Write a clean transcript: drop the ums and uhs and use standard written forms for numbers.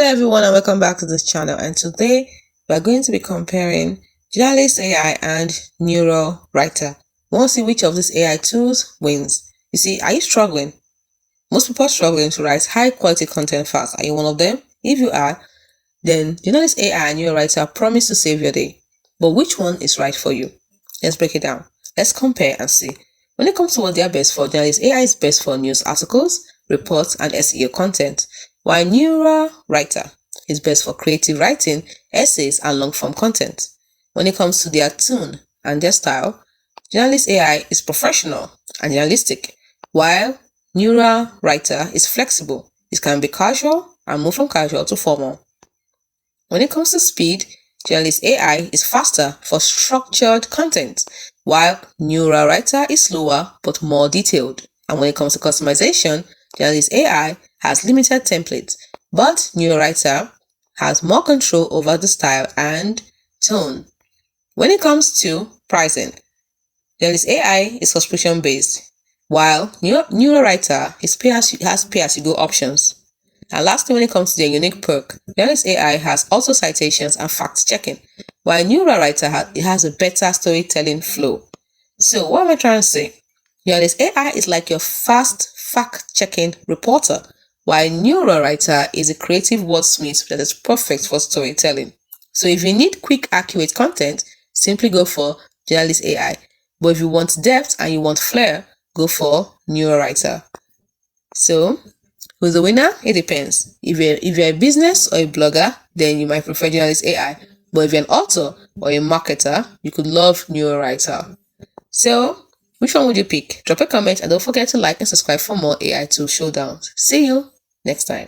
Hello everyone and welcome back to this channel, and today we are going to be comparing Generalist AI and Neural Writer. We want to see which of these AI tools wins. You see, are you struggling? Most people are struggling to write high quality content fast. Are you one of them? If you are, then Generalist AI and Neural Writer promise to save your day. But which one is right for you? Let's break it down. Let's compare and see. When it comes to what they are best for, Generalist AI is best for news articles, reports, and SEO content, while Neural Writer is best for creative writing, essays, and long-form content. When it comes to their tone and their style, Generalist AI is professional and realistic, while Neural Writer is flexible. It can be casual and move from casual to formal. When it comes to speed, Generalist AI is faster for structured content, while Neural Writer is slower but more detailed. And when it comes to customization, Generalist AI has limited templates, but Neural Writer has more control over the style and tone. When it comes to pricing, Generalist AI is subscription based, while Neural Writer has pay-as-you-go options. And lastly, when it comes to their unique perk, Generalist AI has auto citations and fact checking, while Neural Writer has a better storytelling flow. So what am I trying to say? Generalist AI is like your fast fact-checking reporter, while Neural Writer is a creative wordsmith that is perfect for storytelling. So if you need quick, accurate content, simply go for Generalist AI. But if you want depth and you want flair, go for Neural Writer. So who's the winner? It depends. If you're a business or a blogger, then you might prefer Generalist AI. But if you're an author or a marketer, you could love Neural Writer. So which one would you pick? Drop a comment and don't forget to like and subscribe for more AI tool showdowns. See you next time.